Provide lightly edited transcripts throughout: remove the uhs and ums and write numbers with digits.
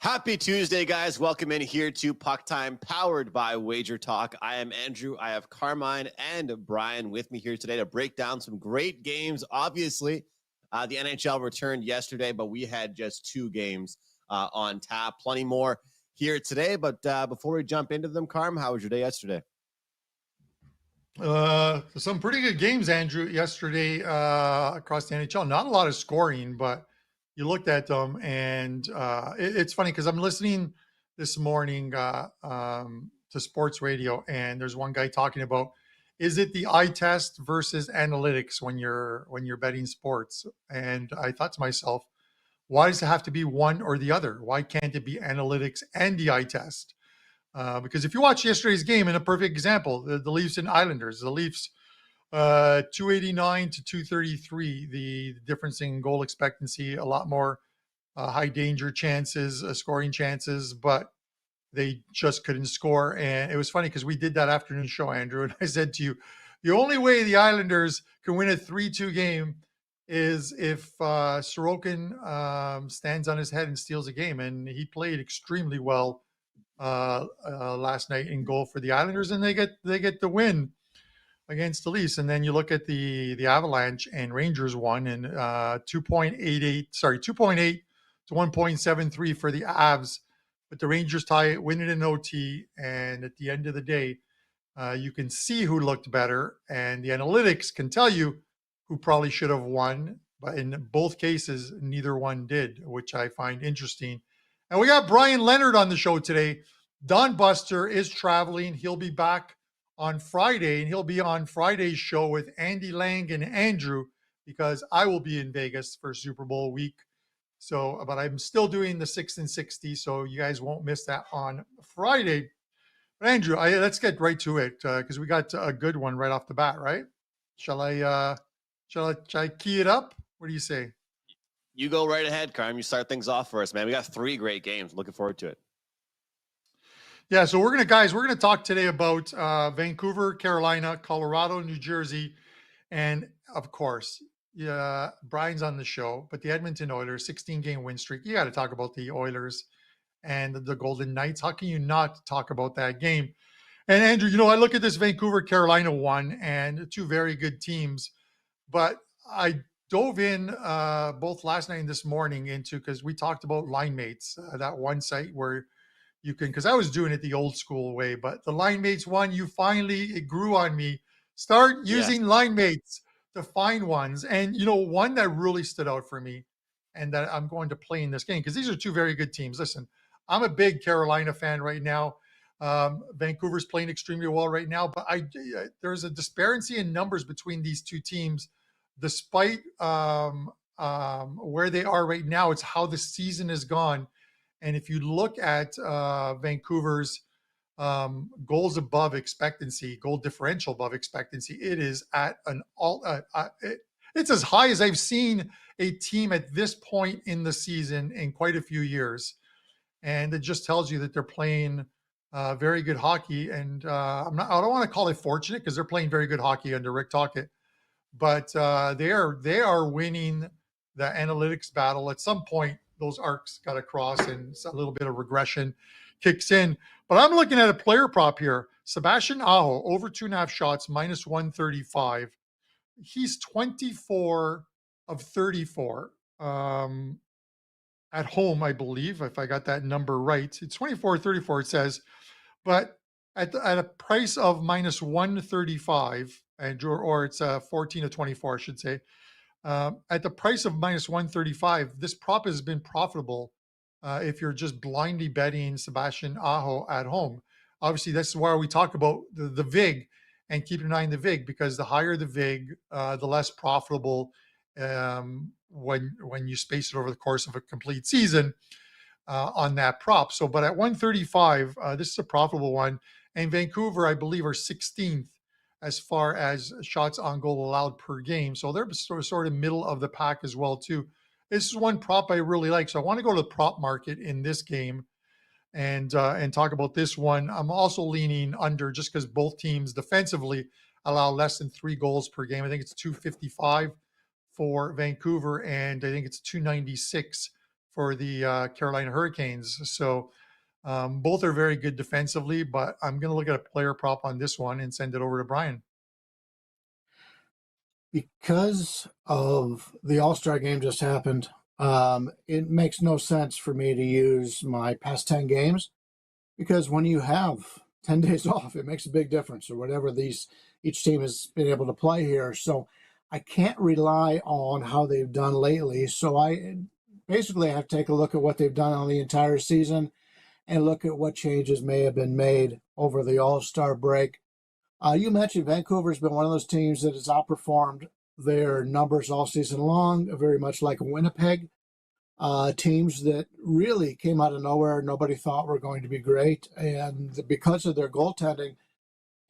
Happy Tuesday, guys. Welcome in here to PuckTime, powered by WagerTalk. I am Andrew. I have Carmine and Bryan with me here today to break down some great games. Obviously, the NHL returned yesterday, but we had just two games on tap. Plenty more here today. But before we jump into them, Carm, how was your day yesterday? Some pretty good games, Andrew, yesterday across the NHL. Not a lot of scoring, but you looked at them, and it's funny because I'm listening this morning to sports radio, and there's one guy talking about, is it the eye test versus analytics when you're betting sports? And I thought to myself, why does it have to be one or the other? Why can't it be analytics and the eye test? Because if you watch yesterday's game, in a perfect example, the Leafs and Islanders, the Leafs 289 to 233, the difference in goal expectancy, a lot more high danger chances, scoring chances, but they just couldn't score. And it was funny because we did that afternoon show, Andrew, and I said to you, the only way the Islanders can win a 3-2 game is if Sorokin stands on his head and steals a game. And he played extremely well last night in goal for the Islanders, and they get the win against the Leafs. And then you look at the Avalanche, and Rangers won in 2.8 to 1.73 for the Avs, but the Rangers tie it, win it in OT. And at the end of the day, you can see who looked better, and the analytics can tell you who probably should have won. But in both cases, neither one did, which I find interesting. And we got Bryan Leonard on the show today. Don Buster is traveling. He'll be back on Friday, and he'll be on Friday's show with Andy Lang and Andrew, because I will be in Vegas for Super Bowl week. So, but I'm still doing the 6 and 60, so you guys won't miss that on Friday. But Andrew, let's get right to it because we got a good one right off the bat, right? Shall I key it up? What do you say? You go right ahead, Carm. You start things off for us, man. We got three great games. Looking forward to it. Yeah, so we're gonna talk today about Vancouver, Carolina, Colorado, New Jersey, and of course, yeah, Brian's on the show. But the Edmonton Oilers, 16-game win streak. You got to talk about the Oilers and the Golden Knights. How can you not talk about that game? And Andrew, I look at this Vancouver, Carolina one, and two very good teams, but I dove in both last night and this morning because we talked about line mates, that one site where you can, because I was doing it the old school way, but the line mates one, it grew on me. Start using line mates to find ones. And, one that really stood out for me and that I'm going to play in this game, because these are two very good teams. Listen, I'm a big Carolina fan right now. Vancouver's playing extremely well right now, but there's a disparity in numbers between these two teams. Despite where they are right now, it's how the season has gone. And if you look at Vancouver's goals above expectancy, goal differential above expectancy, it is at it's as high as I've seen a team at this point in the season in quite a few years. And it just tells you that they're playing very good hockey. And I don't want to call it fortunate, because they're playing very good hockey under Rick Tocchet. But they are winning the analytics battle. At some point, those arcs got to cross, and a little bit of regression kicks in. But I'm looking at a player prop here. Sebastian Aho, over 2.5 shots, minus 135. He's 24 of 34 at home, I believe, if I got that number right. It's 24 or 34, it says. But at a price of minus 135, or it's 14 to 24, I should say. At the price of minus 135, this prop has been profitable if you're just blindly betting Sebastian Aho at home. Obviously, that's why we talk about the VIG, and keep an eye on the VIG, because the higher the VIG, the less profitable when you space it over the course of a complete season on that prop. So, but at 135, this is a profitable one. And Vancouver, I believe, are 16th as far as shots on goal allowed per game. So they're sort of middle of the pack as well, too. This is one prop I really like. So I want to go to the prop market in this game and talk about this one. I'm also leaning under, just because both teams defensively allow less than 3 goals per game. I think it's 255 for Vancouver, and I think it's 296 for the Carolina Hurricanes. So both are very good defensively, but I'm going to look at a player prop on this one and send it over to Brian. Because of the All-Star game just happened, it makes no sense for me to use my past 10 games, because when you have 10 days off, it makes a big difference, or whatever each team has been able to play here. So I can't rely on how they've done lately. So I basically have to take a look at what they've done on the entire season and look at what changes may have been made over the All-Star break. You mentioned Vancouver's been one of those teams that has outperformed their numbers all season long, very much like Winnipeg. Teams that really came out of nowhere, nobody thought were going to be great. And because of their goaltending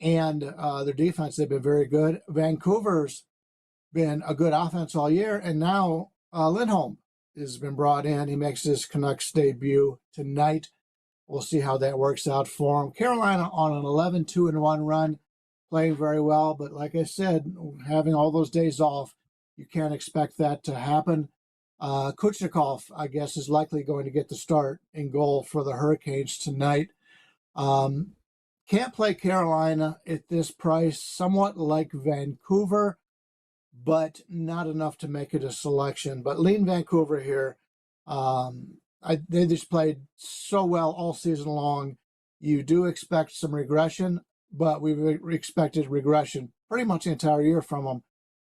and their defense, they've been very good. Vancouver's been a good offense all year. And now Lindholm has been brought in. He makes his Canucks debut tonight. We'll see how that works out for him. Carolina on an 11-2-1 run, playing very well. But like I said, having all those days off, you can't expect that to happen. Kucherov, I guess, is likely going to get the start in goal for the Hurricanes tonight. Can't play Carolina at this price, somewhat like Vancouver, but not enough to make it a selection. But lean Vancouver here. They just played so well all season long. You do expect some regression, but we've expected regression pretty much the entire year from them.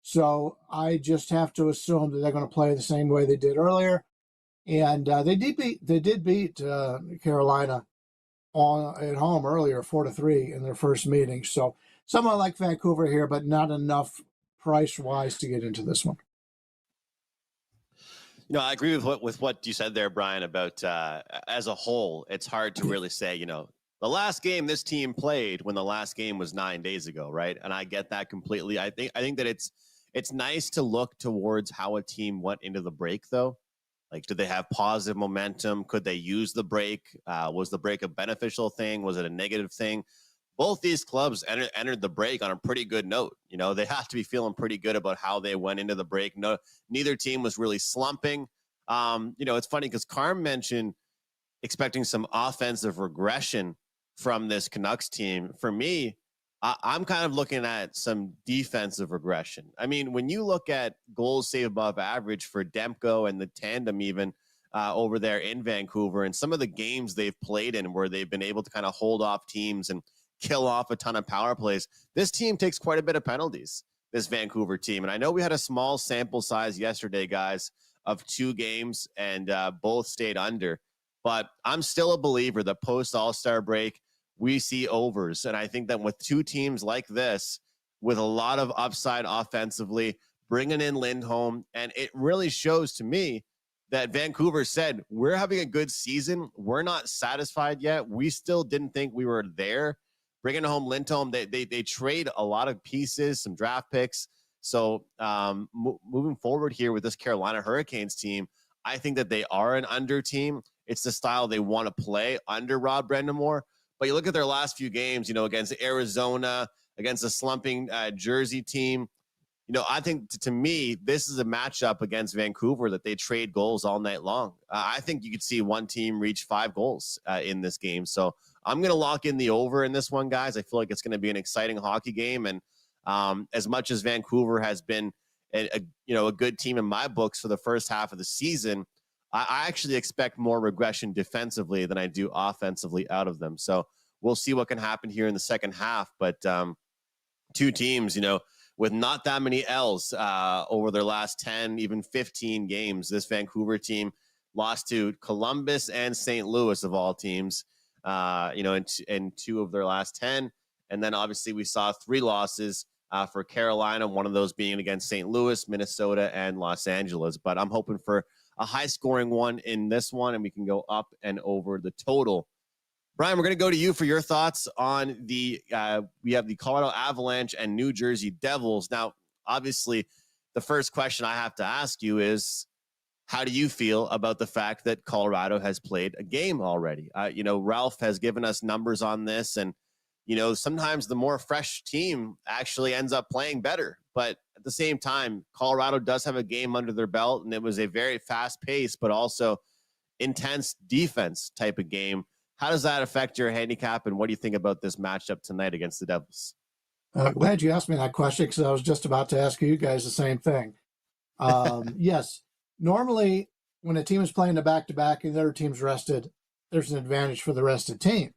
So I just have to assume that they're going to play the same way they did earlier. And they did beat Carolina at home earlier, 4-3 in their first meeting. So somewhat like Vancouver here, but not enough price-wise to get into this one. I agree with what you said there, Brian, about as a whole, it's hard to really say, the last game this team played when the last game was 9 days ago, right? And I get that completely. I think that it's nice to look towards how a team went into the break, though. Like, did they have positive momentum? Could they use the break? Was the break a beneficial thing? Was it a negative thing? Both these clubs entered the break on a pretty good note. They have to be feeling pretty good about how they went into the break. No, neither team was really slumping. It's funny because Carm mentioned expecting some offensive regression from this Canucks team. For me, I'm kind of looking at some defensive regression. I mean, when you look at goals saved above average for Demko and the tandem even over there in Vancouver, and some of the games they've played in where they've been able to kind of hold off teams and kill off a ton of power plays, this team takes quite a bit of penalties, this Vancouver team. And I know we had a small sample size yesterday, guys, of 2 games, and both stayed under. But I'm still a believer that post All-Star break, we see overs. And I think that with 2 teams like this, with a lot of upside offensively, bringing in Lindholm, and it really shows to me that Vancouver said, we're having a good season. We're not satisfied yet. We still didn't think we were there. Bringing home Lindholm, they trade a lot of pieces, some draft picks. So moving forward here with this Carolina Hurricanes team, I think that they are an under team. It's the style they want to play under Rod Brind'Amour. But you look at their last few games, against Arizona, against a slumping Jersey team. I think to me, this is a matchup against Vancouver that they trade goals all night long. I think you could see one team reach 5 goals in this game. So I'm going to lock in the over in this one, guys. I feel like it's going to be an exciting hockey game. And as much as Vancouver has been a good team in my books for the first half of the season, I actually expect more regression defensively than I do offensively out of them. So we'll see what can happen here in the second half. But 2 teams, with not that many L's over their last 10, even 15 games. This Vancouver team lost to Columbus and St. Louis, of all teams, in 2 of their last 10. And then obviously we saw 3 losses for Carolina, one of those being against St. Louis, Minnesota, and Los Angeles. But I'm hoping for a high-scoring one in this one, and we can go up and over the total. Brian, we're going to go to you for your thoughts on we have the Colorado Avalanche and New Jersey Devils. Now, obviously, the first question I have to ask you is, how do you feel about the fact that Colorado has played a game already? Ralph has given us numbers on this, and, sometimes the more fresh team actually ends up playing better. But at the same time, Colorado does have a game under their belt, and it was a very fast pace, but also intense defense type of game. How does that affect your handicap, and what do you think about this matchup tonight against the Devils? Glad you asked me that question because I was just about to ask you guys the same thing. Yes, normally when a team is playing a back-to-back and the other team's rested, there's an advantage for the rested team.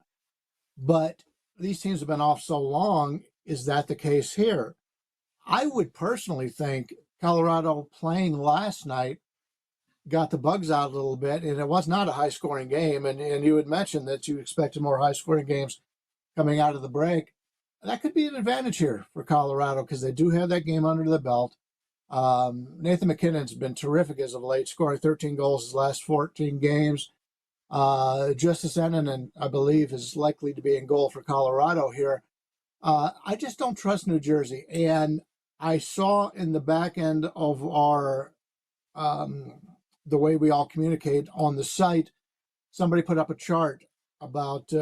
But these teams have been off so long. Is that the case here? I would personally think Colorado playing last night got the bugs out a little bit, and it was not a high-scoring game. And you had mentioned that you expected more high-scoring games coming out of the break. That could be an advantage here for Colorado because they do have that game under the belt. Nathan McKinnon's been terrific as of late, scoring 13 goals his last 14 games. Justice Eninen, I believe, is likely to be in goal for Colorado here. I just don't trust New Jersey. And I saw in the back end of our the way we all communicate on the site, somebody put up a chart about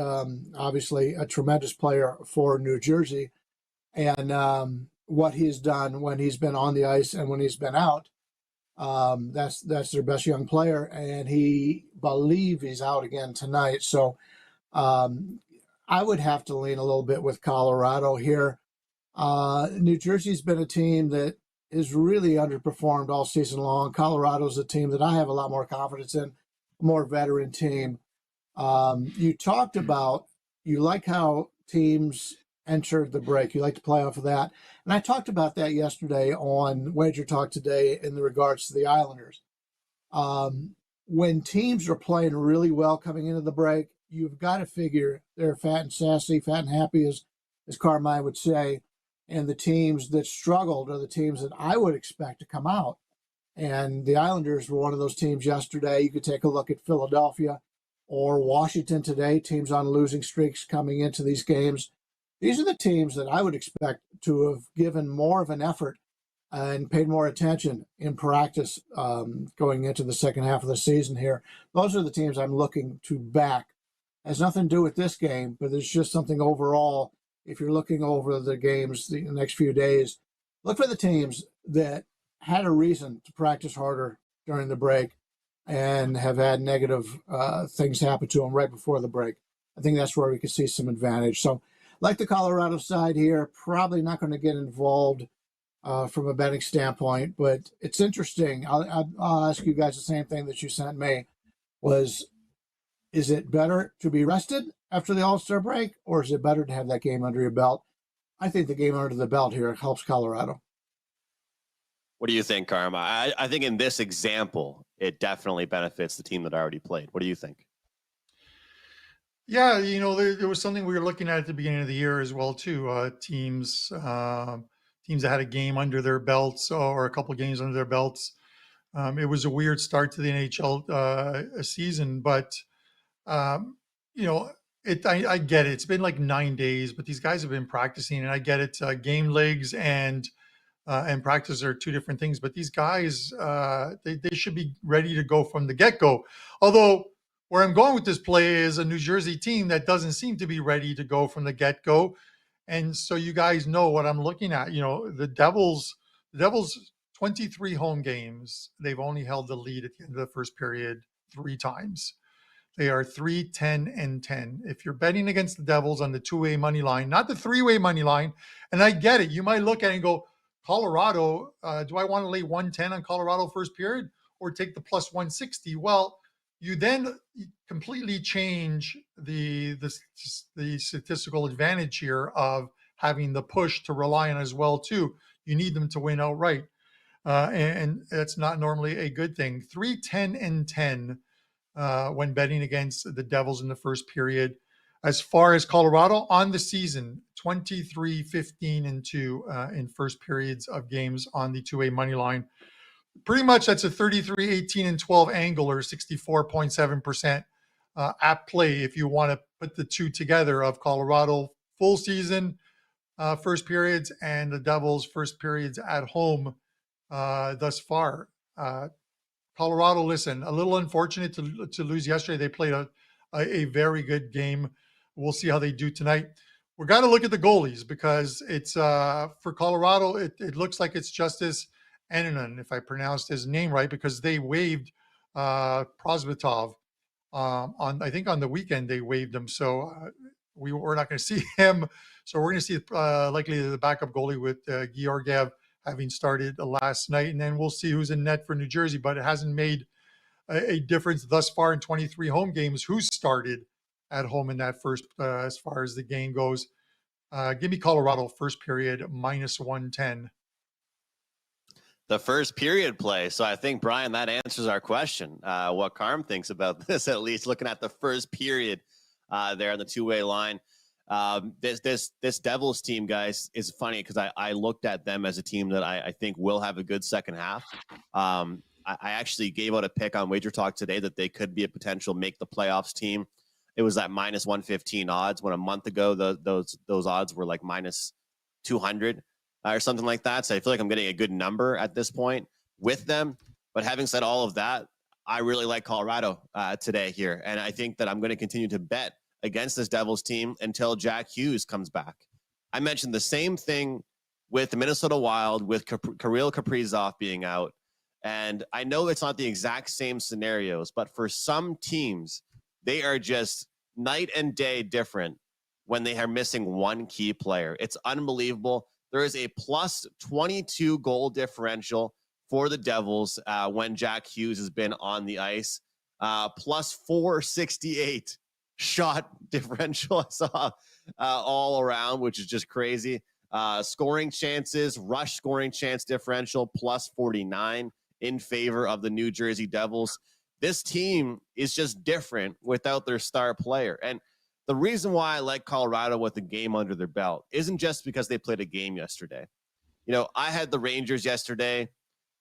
obviously a tremendous player for New Jersey and what he's done when he's been on the ice and when he's been out. That's their best young player, and he believe he's out again tonight. So I would have to lean a little bit with Colorado here. New Jersey's been a team that is really underperformed all season long. Colorado's a team that I have a lot more confidence in, a more veteran team. You talked about you like how teams entered the break. You like to play off of that. And I talked about that yesterday on WagerTalk today in regards to the Islanders. When teams are playing really well coming into the break, you've got to figure they're fat and sassy, fat and happy, as Carmine would say. And the teams that struggled are the teams that I would expect to come out. And the Islanders were one of those teams yesterday. You could take a look at Philadelphia or Washington today, teams on losing streaks coming into these games. These are the teams that I would expect to have given more of an effort and paid more attention in practice going into the second half of the season here. Those are the teams I'm looking to back. It has nothing to do with this game, but it's just something overall. If you're looking over the games the next few days, look for the teams that had a reason to practice harder during the break and have had negative things happen to them right before the break. I think that's where we could see some advantage. So like the Colorado side here, probably not going to get involved from a betting standpoint, but it's interesting. I'll ask you guys the same thing that you sent me is it better to be rested after the All-Star break, or is it better to have that game under your belt? I think the game under the belt here helps Colorado. What do you think, Karma? I think in this example, it definitely benefits the team that already played. What do you think? Yeah, there was something we were looking at the beginning of the year as well, too. Teams that had a game under their belts or a couple of games under their belts. It was a weird start to the NHL season, but I get it. It's been like 9 days, but these guys have been practicing, and I get it. Game legs and practice are two different things, but these guys, they should be ready to go from the get-go. Although where I'm going with this play is a New Jersey team that doesn't seem to be ready to go from the get-go. And so you guys know what I'm looking at. The Devils 23 home games, they've only held the lead at the end of the first period 3 times. They are 3-10-10. If you're betting against the Devils on the 2-way money line, not the 3-way money line, and I get it, you might look at it and go, Colorado, do I want to lay 110 on Colorado first period or take the plus 160? Well, you then completely change the statistical advantage here of having the push to rely on as well too. You need them to win outright, and that's not normally a good thing. 3-10-10 when betting against the Devils in the first period. As far as Colorado on the season, 23-15-2 in first periods of games on the 2-way money line. Pretty much that's a 33-18-12 angle, or 64.7% at play if you want to put the two together of Colorado full season first periods and the Devils first periods at home thus far. Colorado, listen, a little unfortunate to lose yesterday. They played a very good game. We'll see how they do tonight. We've got to look at the goalies because it's for Colorado, it looks like it's Justice Eninen, if I pronounced his name right, because they waived Prosvetov I think on the weekend they waived him, so we're not going to see him. So we're going to see likely the backup goalie with Georgiev having started last night, and then we'll see who's in net for New Jersey. But it hasn't made a difference thus far in 23 home games who started at home in that first as far as the game goes. Give me Colorado first period minus 110. The first period play. So I think, Brian, that answers our question. What Carm thinks about this, at least looking at the first period there on the two-way line. This Devils team, guys, is funny because I looked at them as a team that I think will have a good second half. I actually gave out a pick on WagerTalk today that they could be a potential make the playoffs team. It was at minus 115 odds when a month ago those odds were like minus 200 or something like that. So I feel like I'm getting a good number at this point with them. But having said all of that, I really like Colorado today here. And I think that I'm going to continue to bet against this Devils team until Jack Hughes comes back. I mentioned the same thing with the Minnesota Wild with Kirill Kaprizov being out. And I know it's not the exact same scenarios, but for some teams, they are just night and day different when they are missing one key player. It's unbelievable. There is a plus 22 goal differential for the Devils when Jack Hughes has been on the ice. Plus 468 shot differential I saw all around, which is just crazy. Scoring chances, rush scoring chance differential, plus 49 in favor of the New Jersey Devils. This team is just different without their star player. And the reason why I like Colorado with a game under their belt isn't just because they played a game yesterday. You know, I had the Rangers yesterday.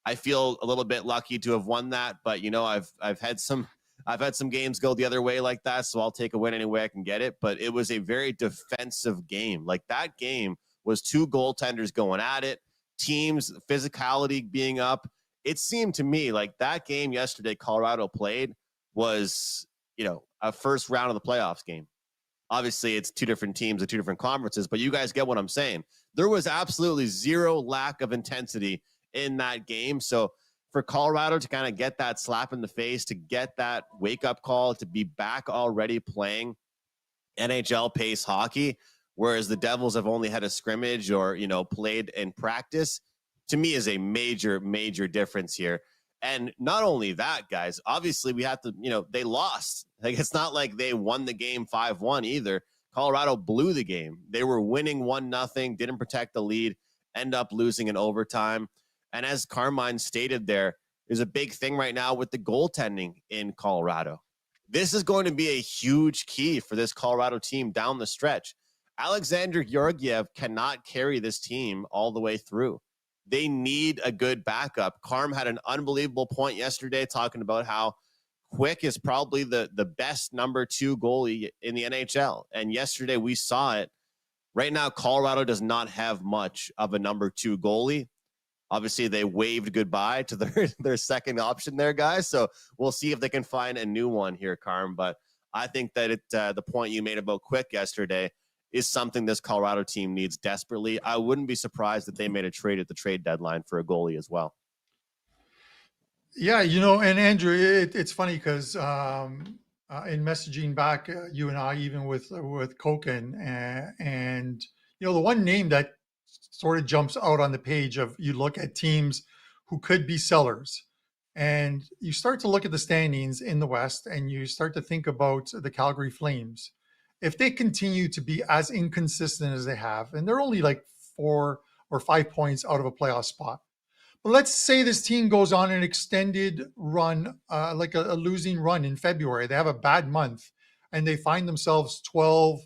I feel a little bit lucky to have won that, but you know, I've had some games go the other way like that, so I'll take a win any way I can get it. But it was a very defensive game. Like that game was two goaltenders going at it, teams physicality being up. It seemed to me like that game yesterday Colorado played was, you know, a first round of the playoffs game. Obviously, it's two different teams and two different conferences, but you guys get what I'm saying. There was absolutely zero lack of intensity in that game. So for Colorado to kind of get that slap in the face, to get that wake-up call, to be back already playing NHL pace hockey, whereas the Devils have only had a scrimmage or, you know, played in practice, to me is a major, major difference here. And not only that, guys, obviously we have to, you know, they lost. Like, it's not like they won the game 5-1 either. Colorado blew the game. They were winning 1-0, didn't protect the lead, end up losing in overtime. And as Carmine stated there's a big thing right now with the goaltending in Colorado. This is going to be a huge key for this Colorado team down the stretch. Alexander Georgiev cannot carry this team all the way through. They need a good backup. Carm had an unbelievable point yesterday talking about how Quick is probably the best number 2 goalie in the NHL. And yesterday we saw it. Right now, Colorado does not have much of a number 2 goalie. Obviously, they waved goodbye to their second option there, guys. So we'll see if they can find a new one here, Carm. But I think that the point you made about Quick yesterday is something this Colorado team needs desperately. I wouldn't be surprised if they made a trade at the trade deadline for a goalie as well. Yeah, you know, and Andrew, it's funny because in messaging back, you and I, even with Koken, and you know, the one name that sort of jumps out on the page of you look at teams who could be sellers, and you start to look at the standings in the West, and you start to think about the Calgary Flames. If they continue to be as inconsistent as they have, and they're only like 4 or 5 points out of a playoff spot. But let's say this team goes on an extended run, like a losing run in February. They have a bad month and they find themselves 12,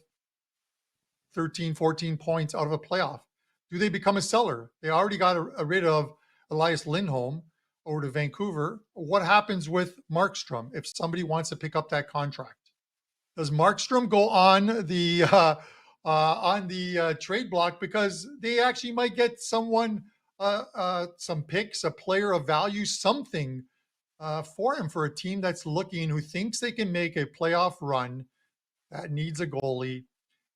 13, 14 points out of a playoff. Do they become a seller? They already got rid of Elias Lindholm over to Vancouver. What happens with Markstrom if somebody wants to pick up that contract? Does Markstrom go on the trade block because they actually might get someone, some picks, a player of value, something for him for a team that's looking, who thinks they can make a playoff run, that needs a goalie.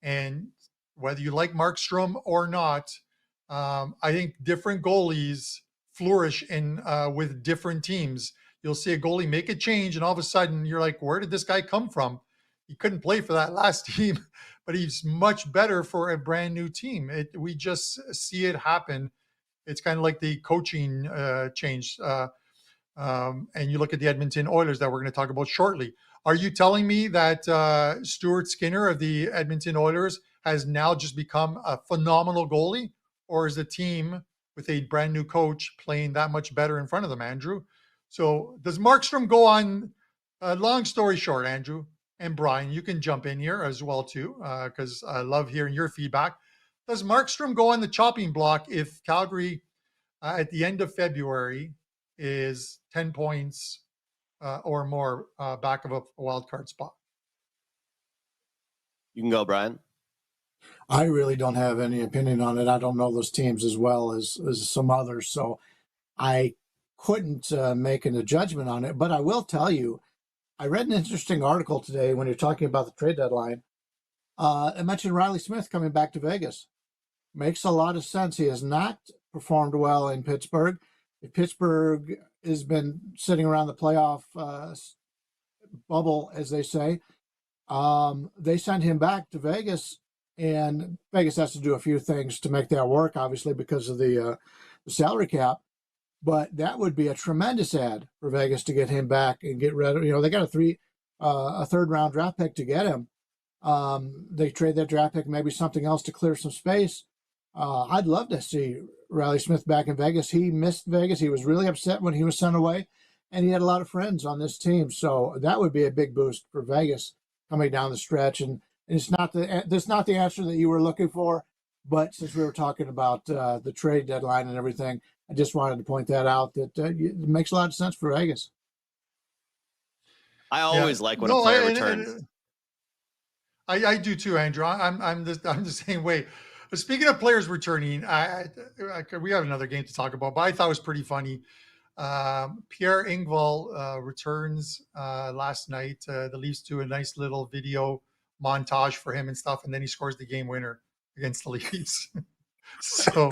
And whether you like Markstrom or not, I think different goalies flourish in with different teams. you'll see a goalie make a change, and all of a sudden you're like, where did this guy come from? He couldn't play for that last team, but he's much better for a brand new team. We just see it happen. It's kind of like the coaching change. And you look at the Edmonton Oilers that we're going to talk about shortly. Are you telling me that Stuart Skinner of the Edmonton Oilers has now just become a phenomenal goalie, or is the team with a brand new coach playing that much better in front of them, Andrew? So does Markstrom go on? Long story short, Andrew and Brian, you can jump in here as well too, because I love hearing your feedback. Does Markstrom go on the chopping block if Calgary at the end of February is 10 points or more back of a wild card spot? You can go, Brian. I really don't have any opinion on it. I don't know those teams as well as some others, so I couldn't make a judgment on it. But I will tell you, I read an interesting article today when you're talking about the trade deadline. It mentioned Riley Smith coming back to Vegas. Makes a lot of sense. He has not performed well in Pittsburgh. If Pittsburgh has been sitting around the playoff bubble, as they say, they send him back to Vegas, and Vegas has to do a few things to make that work, obviously, because of the salary cap. But that would be a tremendous ad for Vegas to get him back and get rid of, they got a third round draft pick to get him. They trade that draft pick, maybe something else to clear some space. I'd love to see Riley Smith back in Vegas. He missed Vegas. He was really upset when he was sent away, and he had a lot of friends on this team. So that would be a big boost for Vegas coming down the stretch. And it's not that's not the answer that you were looking for, but since we were talking about the trade deadline and everything, I just wanted to point that out, that it makes a lot of sense for Vegas. I always like when a player returns. I do too, Andrew. I'm the same way. But speaking of players returning, we have another game to talk about, but I thought it was pretty funny. Pierre Engvall returns last night. The Leafs do a nice little video montage for him and stuff, and then he scores the game winner against the Leafs. So,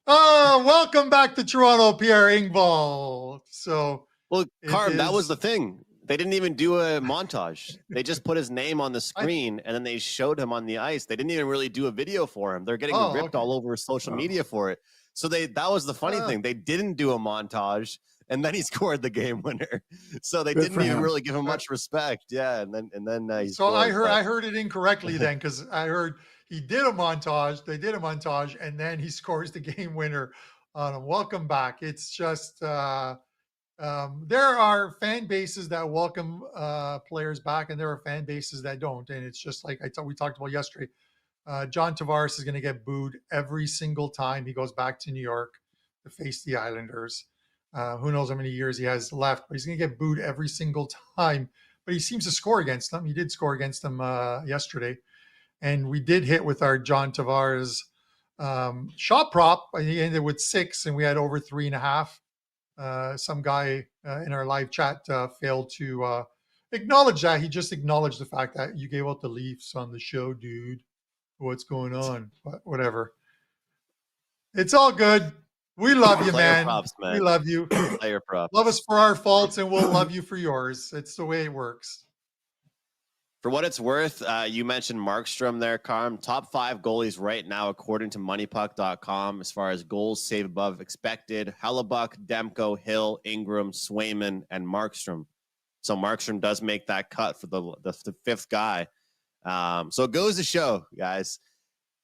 welcome back to Toronto, Pierre Engvall. So, well, Carm, that was the thing. They didn't even do a montage. They just put his name on the screen, and then they showed him on the ice. They didn't even really do a video for him. They're getting ripped all over social media for it. So that was the funny thing. They didn't do a montage, and then he scored the game winner. So they didn't even really give him much respect. Yeah, and then he So scored, I heard it incorrectly then, because I heard he did a montage. They did a montage, and then he scores the game winner on him. Welcome back. It's just there are fan bases that welcome players back, and there are fan bases that don't. And it's just like we talked about yesterday. John Tavares is going to get booed every single time he goes back to New York to face the Islanders. Who knows how many years he has left, but he's going to get booed every single time. But he seems to score against them. He did score against them yesterday. And we did hit with our John Tavares shot prop. He ended with 6, and we had over 3.5. Some guy in our live chat failed to acknowledge that. He just acknowledged the fact that you gave out the Leafs on the show, dude. What's going on? But whatever. It's all good. We love you, man. Props, man. We love you. Player props. Love us for our faults, and we'll love you for yours. It's the way it works. For what it's worth, you mentioned Markstrom there, Carm. Top 5 goalies right now, according to MoneyPuck.com, as far as goals saved above expected: Hellebuck, Demko, Hill, Ingram, Swayman, and Markstrom. So Markstrom does make that cut for the 5th guy. So it goes to show, guys,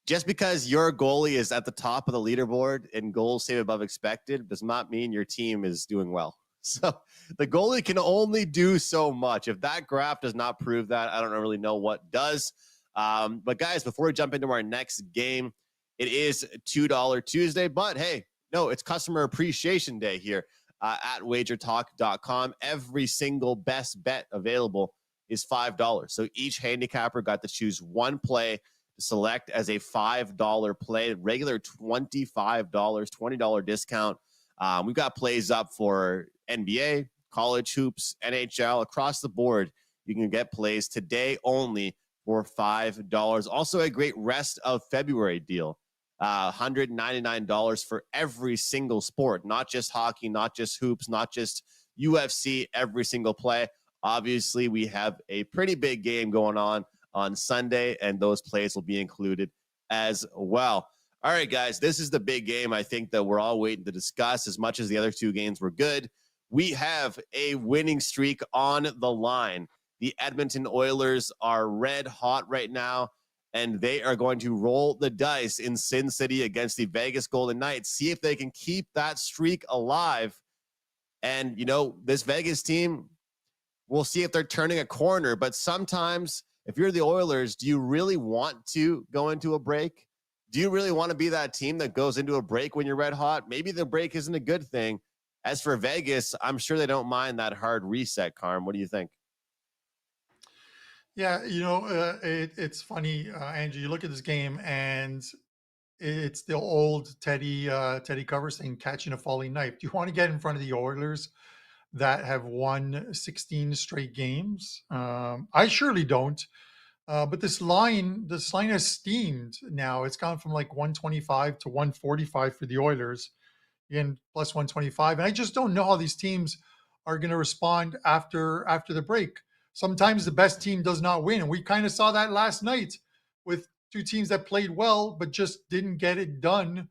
just because your goalie is at the top of the leaderboard in goals saved above expected does not mean your team is doing well. So the goalie can only do so much. If that graph does not prove that, I don't really know what does. But guys, before we jump into our next game, it is $2 Tuesday, but hey, no, it's Customer Appreciation Day here at WagerTalk.com. Every single best bet available is $5. So each handicapper got to choose one play to select as a $5 play, regular $25, $20 discount. We've got plays up for NBA, college hoops, NHL, across the board. You can get plays today only for $5. Also a great rest of February deal. $199 for every single sport, not just hockey, not just hoops, not just UFC every single play. Obviously, we have a pretty big game going on Sunday, and those plays will be included as well. All right, guys, this is the big game I think that we're all waiting to discuss. As much as the other two games were good, we have a winning streak on the line. The Edmonton Oilers are red hot right now, and they are going to roll the dice in Sin City against the Vegas Golden Knights, see if they can keep that streak alive. And, this Vegas team, we'll see if they're turning a corner. But sometimes, if you're the Oilers, do you really want to go into a break? Do you really want to be that team that goes into a break when you're red hot? Maybe the break isn't a good thing. As for Vegas, I'm sure they don't mind that hard reset, Carm. What do you think? Yeah, it's funny, Andrew. You look at this game, and it's the old Teddy Covers thing, catching a falling knife. Do you want to get in front of the Oilers that have won 16 straight games? I surely don't. But this line has steamed now. It's gone from like 125 to 145 for the Oilers, again plus 125. And I just don't know how these teams are going to respond after the break. Sometimes the best team does not win, and we kind of saw that last night with two teams that played well but just didn't get it done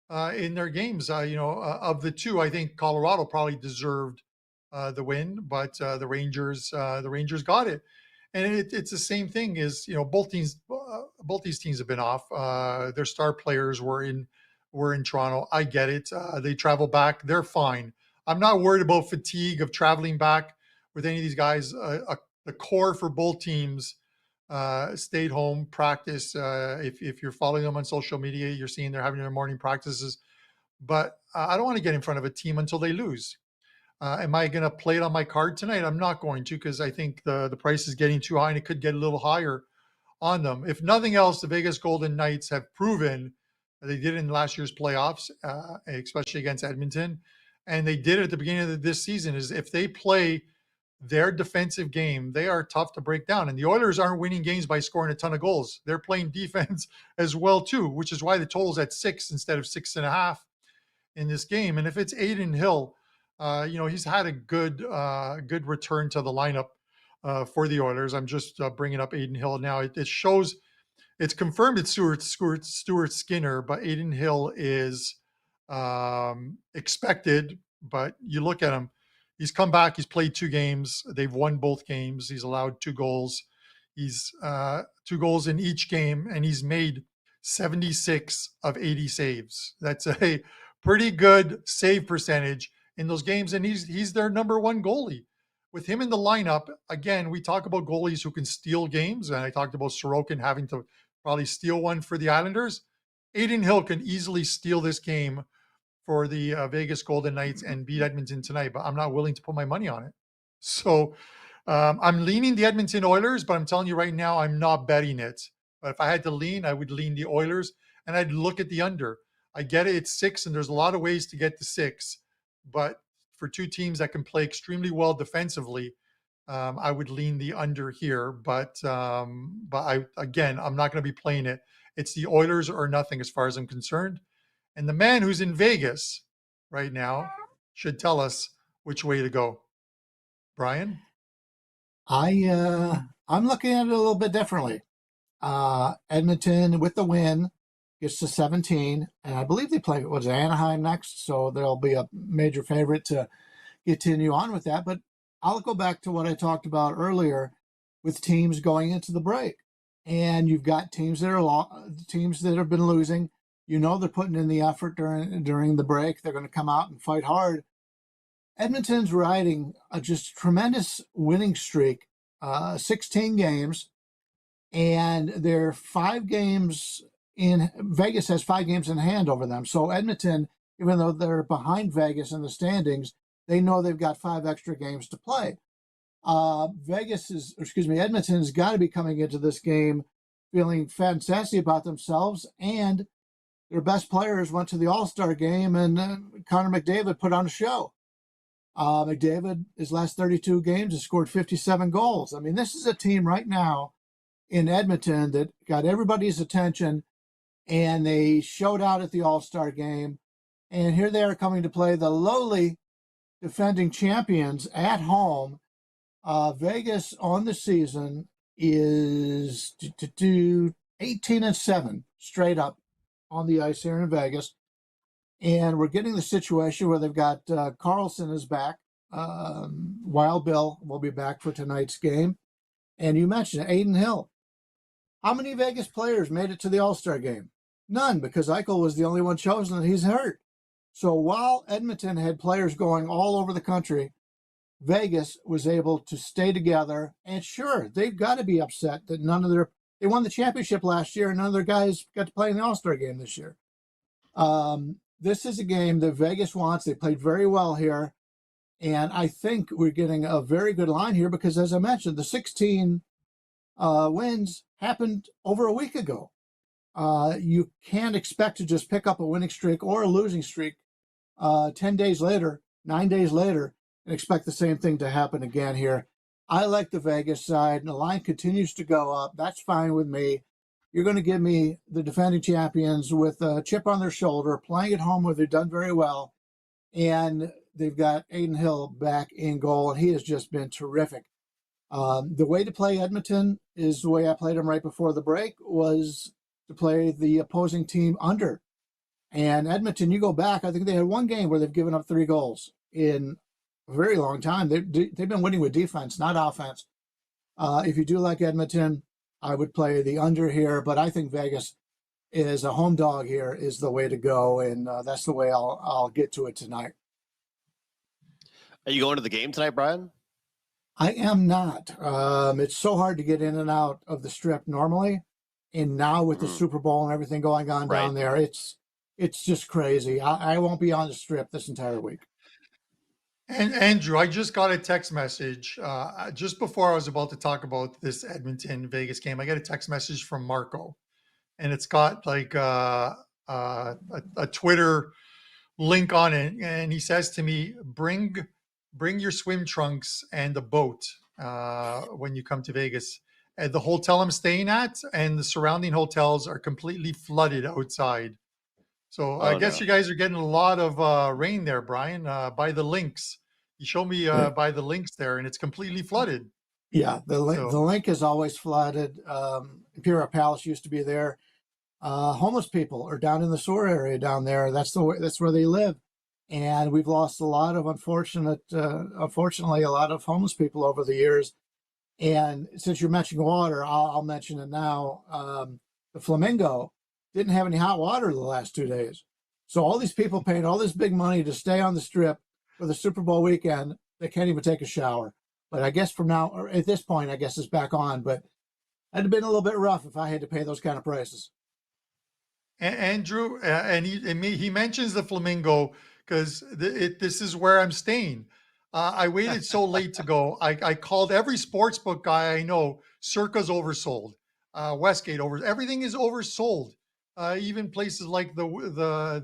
in their games. Of the two, I think Colorado probably deserved the win, but the Rangers got it. And it's the same thing as, both these teams have been off. Their star players were in Toronto. I get it. They travel back. They're fine. I'm not worried about fatigue of traveling back with any of these guys. The core for both teams stayed home, practice. If you're following them on social media, you're seeing they're having their morning practices. But I don't want to get in front of a team until they lose. Am I going to play it on my card tonight? I'm not going to, because I think the price is getting too high and it could get a little higher on them. If nothing else, the Vegas Golden Knights have proven they did it in last year's playoffs, especially against Edmonton. And they did it at the beginning of this season, is if they play their defensive game, they are tough to break down. And the Oilers aren't winning games by scoring a ton of goals. They're playing defense as well, too, which is why the total's at 6 instead of 6.5 in this game. And if it's Adin Hill, he's had a good return to the lineup for the Oilers. I'm just bringing up Adin Hill now. It shows, it's confirmed it's Stuart Skinner, but Adin Hill is expected. But you look at him, he's come back. He's played 2 games. They've won both games. He's allowed 2 goals. He's 2 goals in each game, and he's made 76 of 80 saves. That's a pretty good save percentage in those games, and he's their number 1 goalie. With him in the lineup, again, we talk about goalies who can steal games, and I talked about Sorokin having to probably steal one for the Islanders. Adin Hill can easily steal this game for the Vegas Golden Knights and beat Edmonton tonight, but I'm not willing to put my money on it. So I'm leaning the Edmonton Oilers, but I'm telling you right now, I'm not betting it. But if I had to lean, I would lean the Oilers, and I'd look at the under. I get it, it's 6, and there's a lot of ways to get to 6. But for 2 teams that can play extremely well defensively, I would lean the under here. But I'm not going to be playing it. It's the Oilers or nothing as far as I'm concerned. And the man who's in Vegas right now should tell us which way to go. Brian? I'm looking at it a little bit differently. Edmonton with the win gets to 17, and I believe they play Anaheim next, so they'll be a major favorite to continue on with that. But I'll go back to what I talked about earlier with teams going into the break, and you've got teams that have been losing. They're putting in the effort during the break. They're going to come out and fight hard. Edmonton's riding a just tremendous winning streak, 16 games, and they're 5 games in. Vegas has 5 games in hand over them. So Edmonton, even though they're behind Vegas in the standings, they know they've got 5 extra games to play. Edmonton's got to be coming into this game feeling fantastic about themselves, and their best players went to the All-Star game, and Connor McDavid put on a show. McDavid, his last 32 games, has scored 57 goals. I mean, this is a team right now in Edmonton that got everybody's attention, and they showed out at the All-Star game. And here they are coming to play the lowly defending champions at home. Vegas on the season is 18-7 straight up on the ice here in Vegas. And we're getting the situation where they've got Carlson is back. Wild Bill will be back for tonight's game. And you mentioned Aiden Hill. How many Vegas players made it to the All-Star game? None, because Eichel was the only one chosen and he's hurt. So while Edmonton had players going all over the country, Vegas was able to stay together. And sure, they've got to be upset that they won the championship last year and none of their guys got to play in the All-Star game this year. This is a game that Vegas wants. They played very well here. And I think we're getting a very good line here because, as I mentioned, the 16 wins happened over a week ago. You can't expect to just pick up a winning streak or a losing streak 10 days later, 9 days later, and expect the same thing to happen again here. I like the Vegas side, and the line continues to go up. That's fine with me. You're going to give me the defending champions with a chip on their shoulder, playing at home where they've done very well, and they've got Aiden Hill back in goal, and he has just been terrific. The way to play Edmonton is the way I played them right before the break, was to play the opposing team under. And Edmonton, you go back, I think they had one game where they've given up 3 goals in a very long time. They've been winning with defense, not offense. If you do like Edmonton, I would play the under here, but I think Vegas is a home dog here is the way to go, and that's the way I'll get to it tonight. Are you going to the game tonight, Brian? I am not. It's so hard to get in and out of the Strip normally, and now with the Super Bowl and everything going on down there, it's just crazy. I won't be on the Strip this entire week. And Andrew, I just got a text message just before I was about to talk about this Edmonton Vegas game. I got a text message from Marco, and it's got like a Twitter link on it, and he says to me, "Bring your swim trunks and the boat when you come to Vegas." And the hotel I'm staying at and the surrounding hotels are completely flooded outside. So I guess you guys are getting a lot of rain there, Brian, by the links. You showed me by the links there, and it's completely flooded. Yeah, the link is always flooded. Imperial Palace used to be there. Homeless people are down in the sewer area down there. That's where they live. And we've lost a lot of unfortunately, a lot of homeless people over the years. And since you're mentioning water, I'll mention it now. The Flamingo didn't have any hot water the last 2 days. So all these people paying all this big money to stay on the Strip for the Super Bowl weekend, they can't even take a shower. But I guess from now, or at this point, I guess it's back on. But it'd have been a little bit rough if I had to pay those kind of prices. Andrew, and he mentions the Flamingo because this is where I'm staying. I waited so late to go. I called every sportsbook guy I know. Circa's oversold. Westgate everything is oversold. Even places like the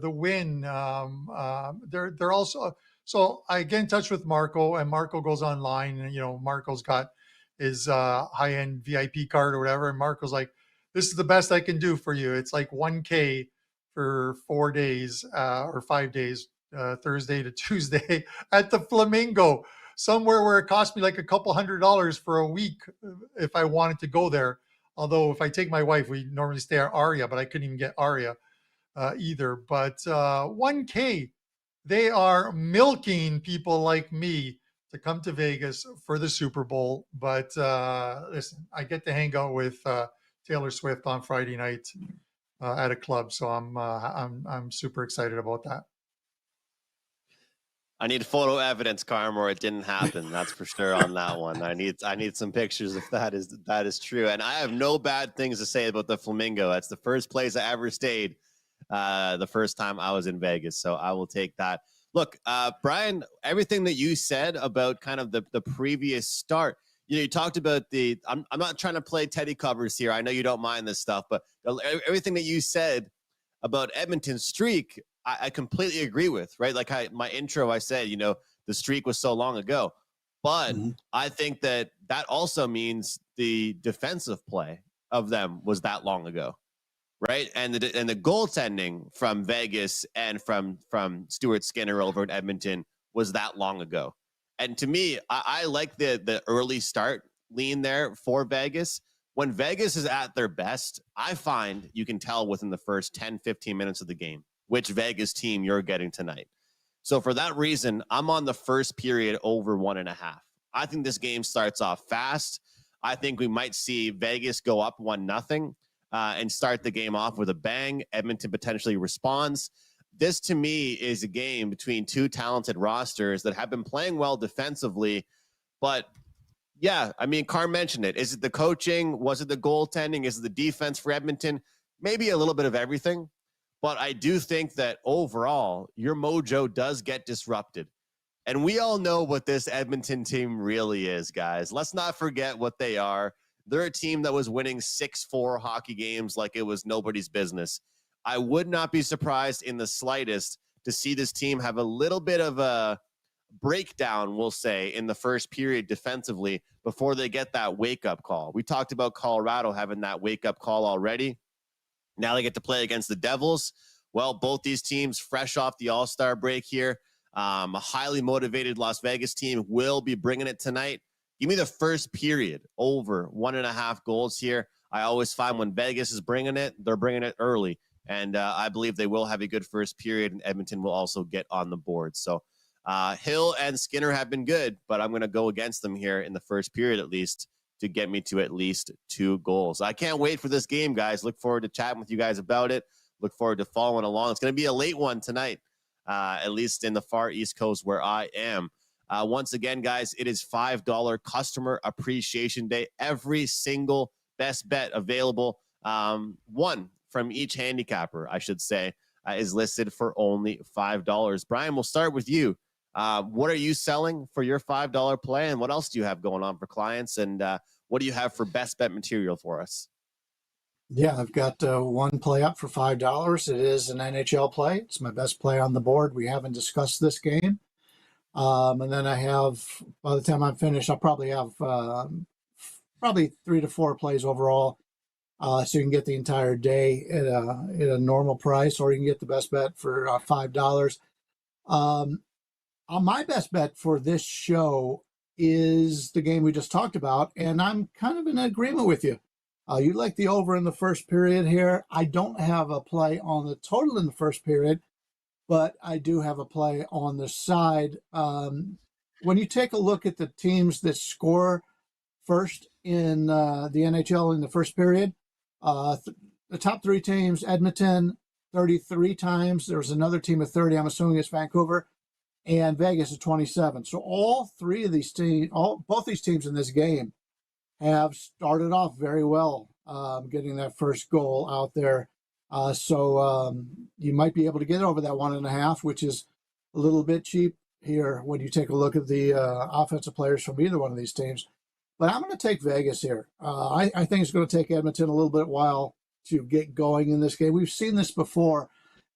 Wynn. They're also. So I get in touch with Marco, and Marco goes online, and Marco's got his high-end VIP card or whatever, and Marco's like, "This is the best I can do for you. It's like $1,000 for 4 days or 5 days." Thursday to Tuesday at the Flamingo, somewhere where it cost me like a couple $100 for a week if I wanted to go there. Although if I take my wife, we normally stay at Aria, but I couldn't even get Aria either. But $1,000, they are milking people like me to come to Vegas for the Super Bowl. But listen, I get to hang out with Taylor Swift on Friday night at a club, so I'm super excited about that. I need photo evidence, Carm, or it didn't happen. That's for sure on that one. I need some pictures if that is true. And I have no bad things to say about the Flamingo. That's the first place I ever stayed the first time I was in Vegas. So I will take that. Look, Brian, everything that you said about kind of the previous start, you talked about I'm not trying to play Teddy covers here. I know you don't mind this stuff, but everything that you said about Edmonton's streak, I completely agree with, right? Like my intro, I said, the streak was so long ago, but I think that also means the defensive play of them was that long ago, right? And the goaltending from Vegas and from Stuart Skinner over in Edmonton was that long ago. And to me, I like the early start lean there for Vegas. When Vegas is at their best, I find you can tell within the first 10, 15 minutes of the game which Vegas team you're getting tonight. So for that reason, I'm on the first period over 1.5. I think this game starts off fast. I think we might see Vegas go up 1-0 and start the game off with a bang. Edmonton potentially responds. This, to me, is a game between two talented rosters that have been playing well defensively. But, yeah, I mean, Carr mentioned it. Is it the coaching? Was it the goaltending? Is it the defense for Edmonton? Maybe a little bit of everything. But I do think that overall, your mojo does get disrupted. And we all know what this Edmonton team really is, guys. Let's not forget what they are. They're a team that was winning 6-4 hockey games like it was nobody's business. I would not be surprised in the slightest to see this team have a little bit of a breakdown, we'll say, in the first period defensively before they get that wake-up call. We talked about Colorado having that wake-up call already. Now they get to play against the Devils. Well, both these teams fresh off the All-Star break here. A highly motivated Las Vegas team will be bringing it tonight. Give me the first period over 1.5 goals here. I always find when Vegas is bringing it, they're bringing it early. And I believe they will have a good first period, and Edmonton will also get on the board. So Hill and Skinner have been good, but I'm going to go against them here in the first period at least to get me to at least 2 goals. I can't wait for this game, guys. Look forward to chatting with you guys about it. Look forward to following along. It's going to be a late one tonight, at least in the far East Coast where I am. Once again, guys, it is $5 Customer Appreciation Day. Every single best bet available, one from each handicapper, I should say, is listed for only $5. Brian, we'll start with you. What are you selling for your $5 play, and what else do you have going on for clients, and what do you have for best bet material for us? Yeah, I've got one play up for $5. It is an NHL play. It's my best play on the board. We haven't discussed this game. And then I have, by the time I'm finished, I'll probably have probably 3 to 4 plays overall. So you can get the entire day at a normal price, or you can get the best bet for $5. My best bet for this show is the game we just talked about, and I'm kind of in agreement with you. You like the over in the first period here. I don't have a play on the total in the first period, but I do have a play on the side. When you take a look at the teams that score first in the NHL in the first period, the top 3 teams, Edmonton, 33 times. There's another team of 30. I'm assuming it's Vancouver. And Vegas is 27. So all 3 of these teams, both these teams in this game have started off very well, getting that first goal out there. So you might be able to get over that 1.5, which is a little bit cheap here when you take a look at the offensive players from either one of these teams. But I'm going to take Vegas here. I think it's going to take Edmonton a little bit while to get going in this game. We've seen this before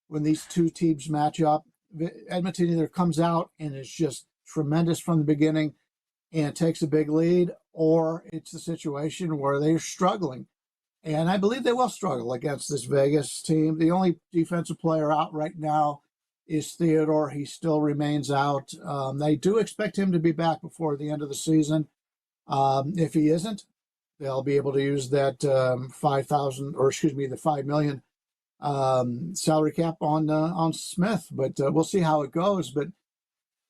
when these two teams match up. Edmonton either comes out and is just tremendous from the beginning and takes a big lead, or it's the situation where they're struggling. And I believe they will struggle against this Vegas team. The only defensive player out right now is Theodore. He still remains out. They do expect him to be back before the end of the season. If he isn't, they'll be able to use that the $5 million salary cap on Smith. But we'll see how it goes. But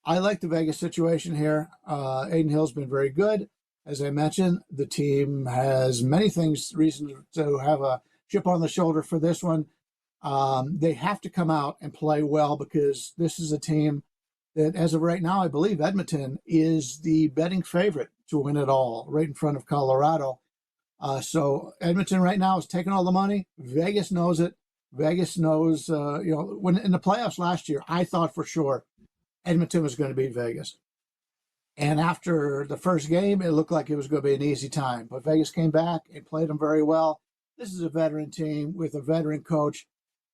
I like the Vegas situation here. Adin Hill's been very good. As I mentioned, the team has many reason to have a chip on the shoulder for this one. They have to come out and play well because this is a team that, as of right now, I believe Edmonton is the betting favorite to win it all, right in front of Colorado. So Edmonton right now is taking all the money. Vegas knows it. Vegas knows, when in the playoffs last year, I thought for sure Edmonton was going to beat Vegas. And after the first game, it looked like it was going to be an easy time. But Vegas came back and played them very well. This is a veteran team with a veteran coach.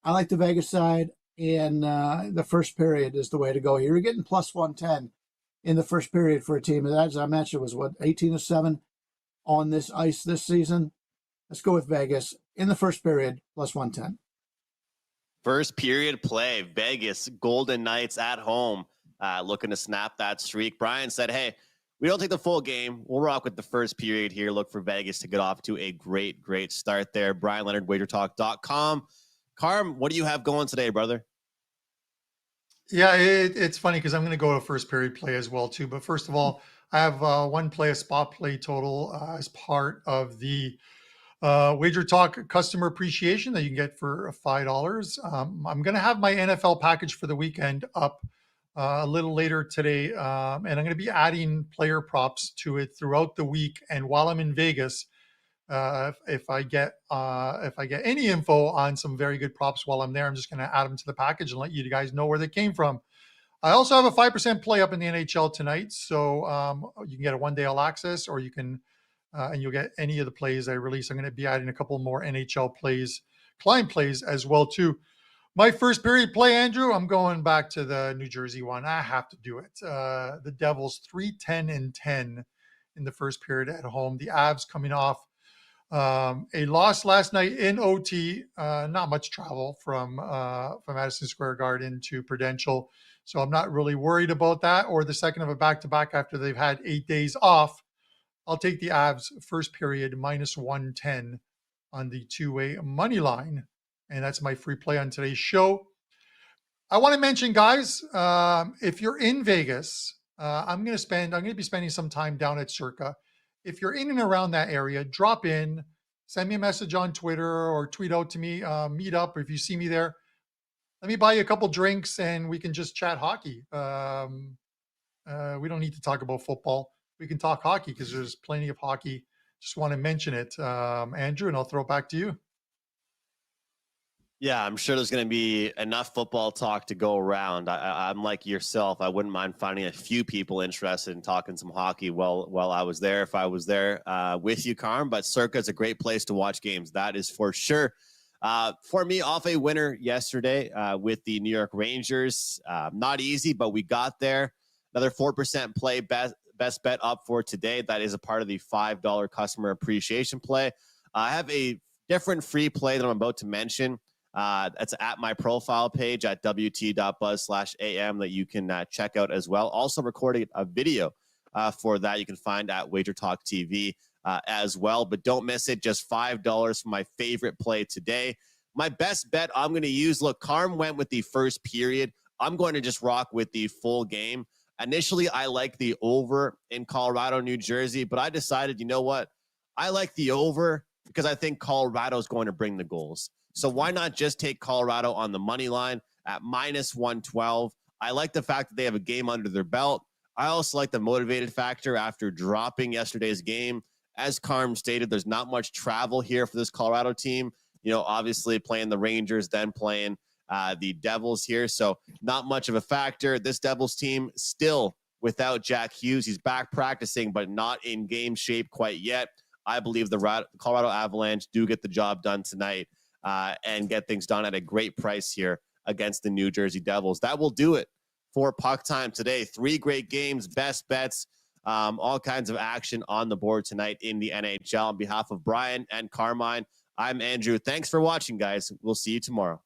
I like the Vegas side, and the first period is the way to go here. You're getting plus 110 in the first period for a team that, as I mentioned, was 18-7 on this ice this season. Let's go with Vegas in the first period, plus 110. First period play, Vegas Golden Knights at home. looking to snap that streak. Bryan said, hey, we don't take the full game. We'll rock with the first period here. Look for Vegas to get off to a great start there. Bryan Leonard, WagerTalk.com. Carm, what do you have going today, brother? Yeah, it's funny because I'm going to go to first period play as well too. But first of all, I have one play, a spot play total as part of the Wager Talk customer appreciation that you can get for $5. I'm going to have my NFL package for the weekend up a little later today, and I'm going to be adding player props to it throughout the week. And while I'm in Vegas, if I get any info on some very good props while I'm there, I'm just going to add them to the package and let you guys know where they came from. I also have a 5% play up in the NHL tonight, so you can get a one-day all access, or you can, and you'll get any of the plays I release. I'm going to be adding a couple more NHL plays, client plays as well too. My first period play, Andrew, I'm going back to the New Jersey one. I have to do it. The Devils 3-10-10 in the first period at home. The Avs coming off a loss last night in OT. Not much travel from Madison Square Garden to Prudential, so I'm not really worried about that, or the second of a back-to-back after they've had 8 days off. I'll take the Avs first period -110 on the two-way money line, and that's my free play on today's show. I want to mention, guys, if you're in Vegas, I'm going to be spending some time down at Circa. If you're in and around that area, drop in, send me a message on Twitter or tweet out to me, meet up. If you see me there, let me buy you a couple drinks and we can just chat hockey. We don't need to talk about football. We can talk hockey because there's plenty of hockey. Just want to mention it, Andrew, and I'll throw it back to you. Yeah, I'm sure there's going to be enough football talk to go around. I'm like yourself. I wouldn't mind finding a few people interested in talking some hockey while I was there, if I was there with you, Carm. But Circa is a great place to watch games. That is for sure. For me, off a winner yesterday with the New York Rangers. Not easy, but we got there. Another 4% play, best bet up for today. That is a part of the $5 customer appreciation play. I have a different free play that I'm about to mention. That's at my profile page at wt.buzz/am that you can check out as well. Also recording a video for that you can find at WagerTalk TV as well. But don't miss it. Just $5 for my favorite play today. My best bet I'm going to use. Look, Carm went with the first period. I'm going to just rock with the full game. Initially, I liked the over in Colorado, New Jersey, but I decided, you know what? I like the over because I think Colorado is going to bring the goals. So why not just take Colorado on the money line at -112? I like the fact that they have a game under their belt. I also like the motivated factor after dropping yesterday's game. As Carm stated, there's not much travel here for this Colorado team. You know, obviously playing the Rangers, then playing the Devils here. So not much of a factor. This Devils team still without Jack Hughes. He's back practicing, but not in game shape quite yet. I believe the Colorado Avalanche do get the job done tonight and get things done at a great price here against the New Jersey Devils. That will do it for Puck Time today. 3 great games, best bets, all kinds of action on the board tonight in the NHL. On behalf of Bryan and Carmine, I'm Andrew. Thanks for watching, guys. We'll see you tomorrow.